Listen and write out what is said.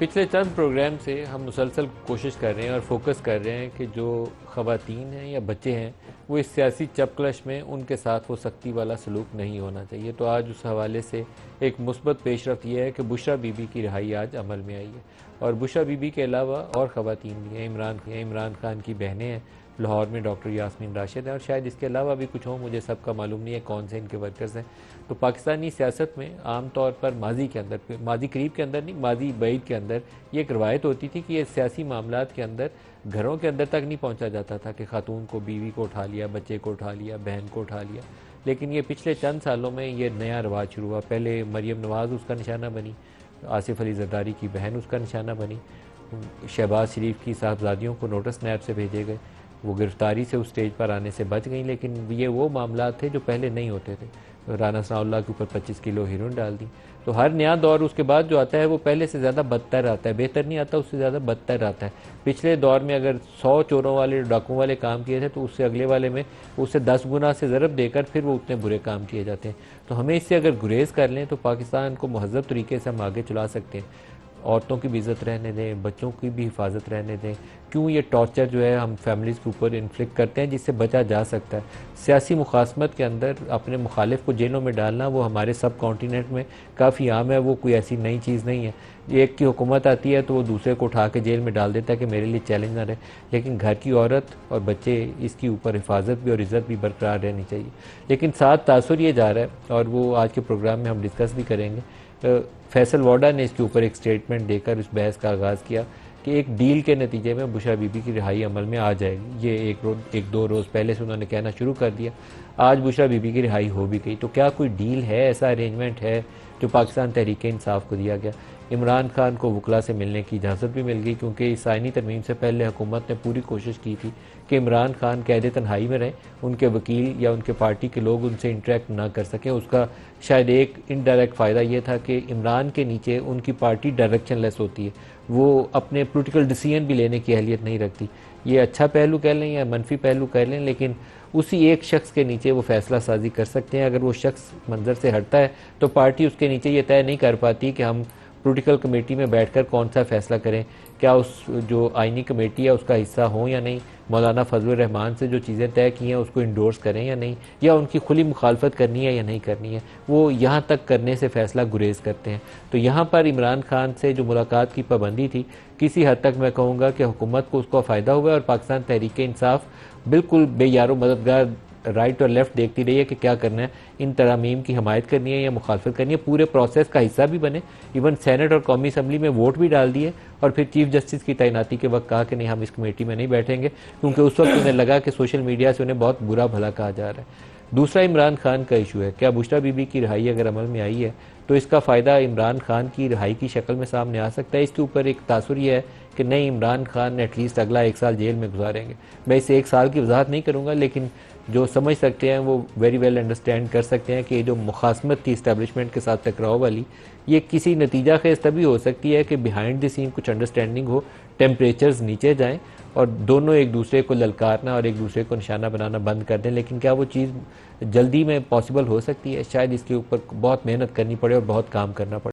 पिछले चंद प्रोग्राम से हम मुसलसल कोशिश कर रहे हैं और फोकस कर रहे हैं कि जो ख़वातीन हैं या बच्चे हैं वो इस सियासी चपकलश में उनके साथ वो सख्ती वाला सलूक नहीं होना चाहिए। तो आज उस हवाले से एक मुस्बत पेशरफ्त यह है कि बुशरा बीबी की रिहाई आज अमल में आई है। और बुशरा बीबी के अलावा और ख़वातीन भी हैं, इमरान खान की बहनें हैं, लाहौर में डॉक्टर यास्मीन राशिद हैं और शायद इसके अलावा भी कुछ हों, मुझे सबका मालूम नहीं है कौन से इनके वर्कर्स हैं। तो पाकिस्तानी सियासत में आम तौर पर माजी करीब के अंदर नहीं, माजी बैद के अंदर ये एक रवायत होती थी कि ये सियासी मामलात के अंदर घरों के अंदर तक नहीं पहुंचा जाता था कि खातून को, बीवी को उठा लिया, बच्चे को उठा लिया, बहन को उठा लिया। लेकिन ये पिछले चंद सालों में ये नया रवाज शुरू हुआ। पहले मरियम नवाज़ उसका निशाना बनी, आसिफ अली जरदारी की बहन उसका निशाना बनी, शहबाज शरीफ की साहबजादियों को नोटिस नैब से भेजे गए, वो गिरफ्तारी से उस स्टेज पर आने से बच गई। लेकिन ये वो मामला थे जो पहले नहीं होते थे। राना सनाउल्लाह के ऊपर 25 किलो हीरोइन डाल दी। तो हर नया दौर उसके बाद जो आता है वो पहले से ज़्यादा बदतर आता है, बेहतर नहीं आता, उससे ज़्यादा बदतर आता है। पिछले दौर में अगर 100 चोरों वाले, डाकुओं वाले काम किए थे तो उससे अगले वाले में उससे 10 गुना से ज़रब देकर फिर वो उतने बुरे काम किए जाते हैं। तो हमें इससे अगर गुरेज कर लें तो पाकिस्तान को महज़ब तरीके से हम आगे चला सकते हैं। औरतों की भी इज़्ज़त रहने दें, बच्चों की भी हिफाजत रहने दें। क्यों ये टॉर्चर जो है हम फैमिलीज़ के ऊपर इन्फ्लिक्ट करते हैं जिससे बचा जा सकता है। सियासी मुखासमत के अंदर अपने मुखालिफ को जेलों में डालना वो हमारे सब कॉन्टिनेंट में काफ़ी आम है, वो कोई ऐसी नई चीज़ नहीं है। एक की हुकूमत आती है तो वो दूसरे को उठा के जेल में डाल देता है कि मेरे लिए चैलेंज ना रहे। लेकिन घर की औरत और बच्चे, इसके ऊपर हिफाजत भी और इज़्ज़त भी बरकरार रहनी चाहिए। लेकिन साथ तासुर ये जा रहा है और वो आज के प्रोग्राम में हम डिस्कस भी करेंगे। फैसल वाडा ने इसके ऊपर एक स्टेटमेंट देकर इस बहस का आगाज़ किया कि एक डील के नतीजे में बुशरा बीबी की रिहाई अमल में आ जाएगी। ये एक दो रोज़ पहले से उन्होंने कहना शुरू कर दिया। आज बुशरा बीबी की रिहाई हो भी गई। तो क्या कोई डील है, ऐसा अरेंजमेंट है जो पाकिस्तान तहरीक इंसाफ को दिया गया? इमरान खान को वकला से मिलने की इजाज़त भी मिल गई क्योंकि इस आइनी तरमीम से पहले हुकूमत ने पूरी कोशिश की थी कि इमरान खान कैद तन्हाई में रहें, उनके वकील या उनके पार्टी के लोग उनसे इंटरेक्ट ना कर सकें। उसका शायद एक इनडायरेक्ट फ़ायदा ये था कि इमरान के नीचे उनकी पार्टी डायरेक्शन लेस होती है, वो अपने पोलिटिकल डिसीजन भी लेने की अहलियत नहीं रखती। ये अच्छा पहलू कह लें या मनफी पहलू कह लें, लेकिन उसी एक शख्स के नीचे वो फैसला साजी कर सकते हैं। अगर वो शख्स मंजर से हटता है तो पार्टी उसके नीचे ये तय नहीं कर पाती कि हम पोलिटिकल कमेटी में बैठकर कौन सा फैसला करें, क्या उस जो आइनी कमेटी है उसका हिस्सा हो या नहीं, मौलाना फजलुर रहमान से जो चीज़ें तय की हैं उसको इंडोर्स करें या नहीं, या उनकी खुली मुखालफत करनी है या नहीं करनी है। वो यहाँ तक करने से फैसला गुरेज करते हैं। तो यहाँ पर इमरान खान से जो मुलाकात की पाबंदी थी, किसी हद तक मैं कहूँगा कि हुकूमत को उसका फ़ायदा हुआ और पाकिस्तान तहरीक इंसाफ बिल्कुल बेयारो मददगार राइट और लेफ्ट देखती रही है कि क्या करना है, इन तरामीम की हमायत करनी है या मुखालफत करनी है, पूरे प्रोसेस का हिस्सा भी बने। इवन सेनेट और कौमी असम्बली में वोट भी डाल दिए और फिर चीफ जस्टिस की तैनाती के वक्त कहा कि नहीं, हम इस कमेटी में नहीं बैठेंगे, क्योंकि उस वक्त उन्हें लगा कि सोशल मीडिया से उन्हें बहुत बुरा भला कहा जा रहा है। दूसरा इमरान खान का इशू है, क्या बुशरा बीबी की रिहाई अगर अमल में आई है तो इसका फ़ायदा इमरान खान की रिहाई की शक्ल में सामने आ सकता है। इसके ऊपर एक तासुर यह है कि नहीं, इमरान खान एटलीस्ट अगला 1 साल जेल में गुजारेंगे। मैं इसे 1 साल की वजाहत नहीं करूँगा, लेकिन जो समझ सकते हैं वो वेरी वेल अंडरस्टैंड कर सकते हैं कि ये जो मुखासमत थी इस्टेब्लिशमेंट के साथ टकराव वाली, ये किसी नतीजा खेज तभी हो सकती है कि बिहाइंड द सीन कुछ अंडरस्टैंडिंग हो, टेम्परेचर्स नीचे जाएं और दोनों एक दूसरे को ललकारना और एक दूसरे को निशाना बनाना बंद कर दें। लेकिन क्या वो चीज़ जल्दी में पॉसिबल हो सकती है? शायद इसके ऊपर बहुत मेहनत करनी पड़े और बहुत काम करना पड़े।